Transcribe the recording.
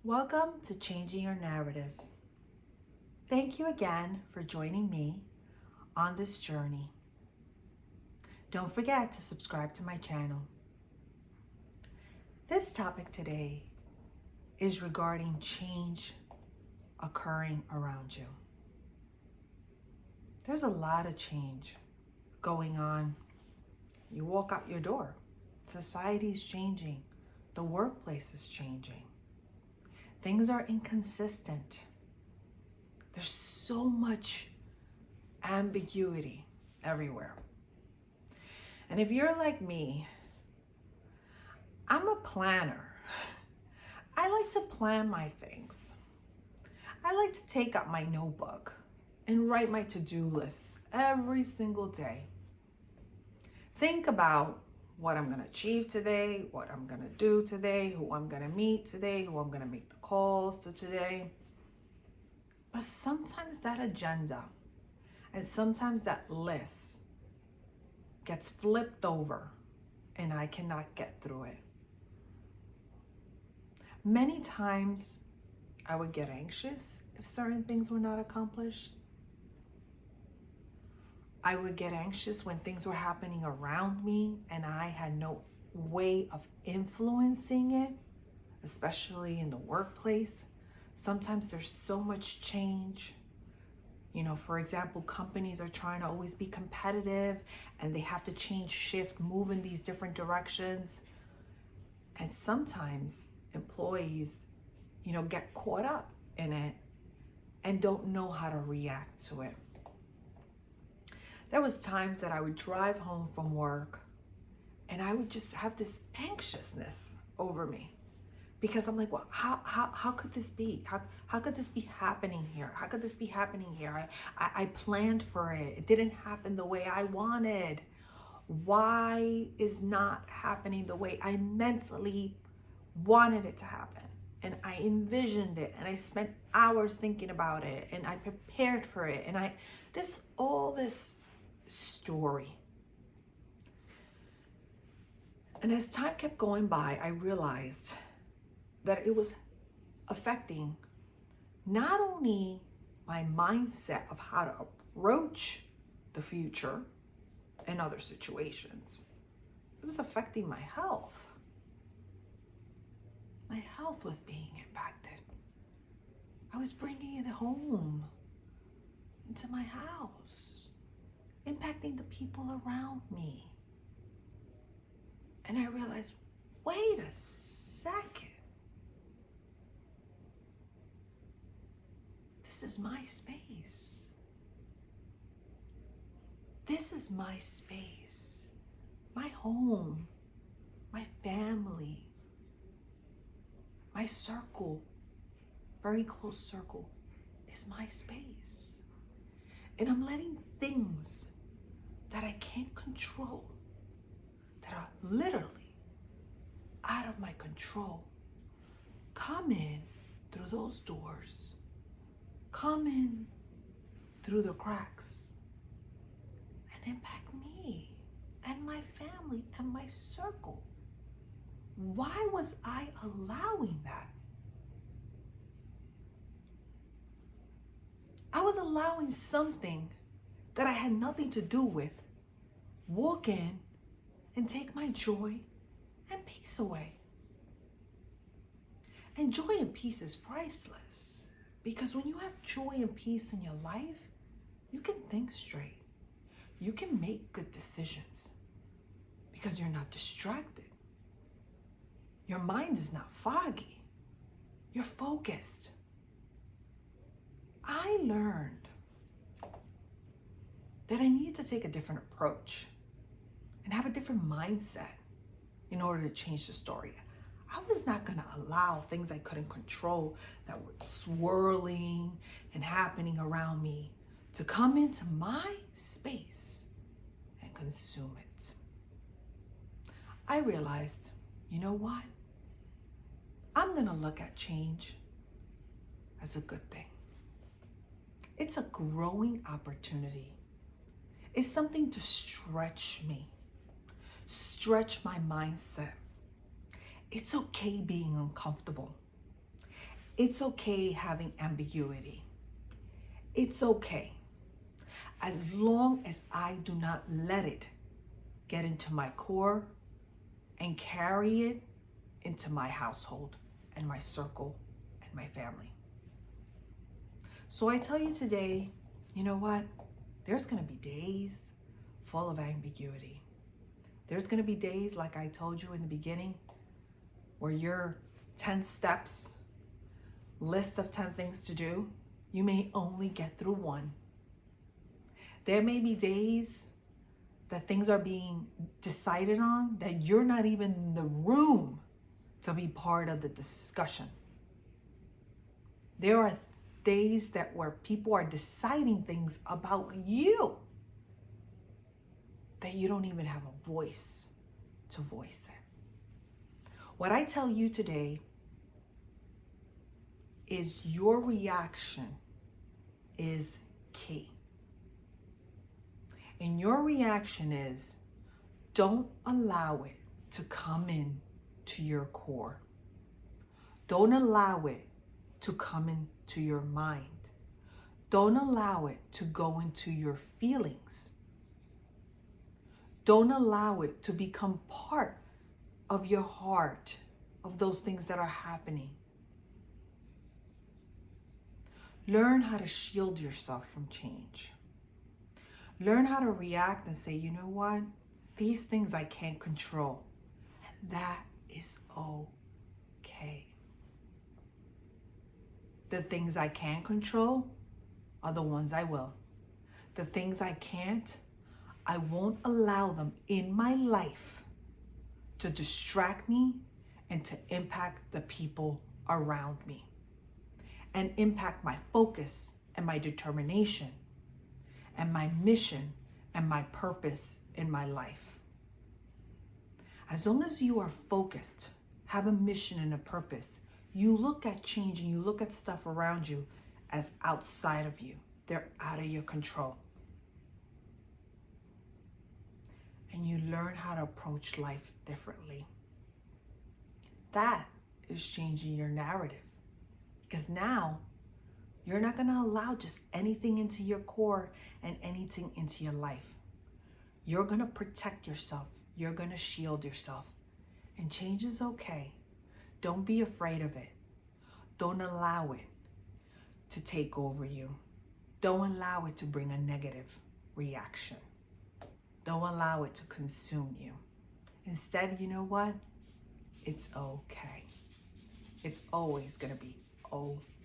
Welcome to Changing Your Narrative. Thank you again for joining me on this journey. Don't forget to subscribe to my channel. This topic today is regarding change occurring around you. There's a lot of change going on. You walk out your door, society's changing, the workplace is changing. Things are inconsistent. There's so much ambiguity everywhere. And if you're like me, I'm a planner. I like to plan my things. I like to take out my notebook and write my to-do lists every single day. Think about what I'm going to achieve today, what I'm going to do today, who I'm going to meet today, who I'm going to make the calls to today. But sometimes that agenda and sometimes that list gets flipped over and I cannot get through it. Many times I would get anxious if certain things were not accomplished. I would get anxious when things were happening around me and I had no way of influencing it, especially in the workplace. Sometimes there's so much change. For example, companies are trying to always be competitive and they have to change shift, move in these different directions. And sometimes employees, get caught up in it and don't know how to react to it. There was times that I would drive home from work and I would just have this anxiousness over me because I'm like, well, how could this be? How could this be happening here? How could this be happening here? I planned for it. It didn't happen the way I wanted. Why is not happening the way I mentally wanted it to happen? And I envisioned it and I spent hours thinking about it and I prepared for it and this story. And as time kept going by, I realized that it was affecting not only my mindset of how to approach the future and other situations, it was affecting my health. My health was being impacted. I was bringing it home into my house, impacting the people around me. And I realized, wait a second. This is my space. This is my space, my home, my family, my circle, very close circle is my space. And I'm letting things that I can't control, that are literally out of my control, come in through those doors, come in through the cracks, and impact me and my family and my circle. Why was I allowing that? I was allowing something that I had nothing to do with walk in and take my joy and peace away. And joy and peace is priceless because when you have joy and peace in your life, you can think straight. You can make good decisions because you're not distracted. Your mind is not foggy. You're focused. I learned that I needed to take a different approach and have a different mindset in order to change the story. I was not going to allow things I couldn't control that were swirling and happening around me to come into my space and consume it. I realized, you know what? I'm going to look at change as a good thing. It's a growing opportunity. It's something to stretch me, stretch my mindset. It's okay being uncomfortable. It's okay having ambiguity. It's okay. As long as I do not let it get into my core and carry it into my household and my circle and my family. So I tell you today, you know what? There's going to be days full of ambiguity. There's going to be days, like I told you in the beginning, where your 10 steps, list of 10 things to do, you may only get through one. There may be days that things are being decided on that you're not even in the room to be part of the discussion. There are days that where people are deciding things about you that you don't even have a voice to voice it. What I tell you today is your reaction is key. And your reaction is, don't allow it to come in to your core. Don't allow it to come into your mind. Don't allow it to go into your feelings. Don't allow it to become part of your heart, of those things that are happening. Learn how to shield yourself from change. Learn how to react and say, you know what? These things I can't control. And that is okay. The things I can control are the ones I will. The things I can't, I won't allow them in my life to distract me and to impact the people around me and impact my focus and my determination and my mission and my purpose in my life. As long as you are focused, have a mission and a purpose, you look at change and you look at stuff around you as outside of you. They're out of your control. And you learn how to approach life differently. That is changing your narrative. Because now, you're not going to allow just anything into your core and anything into your life. You're going to protect yourself. You're going to shield yourself. And change is okay. Don't be afraid of it. Don't allow it to take over you. Don't allow it to bring a negative reaction. Don't allow it to consume you. Instead, you know what? It's okay. It's always going to be okay.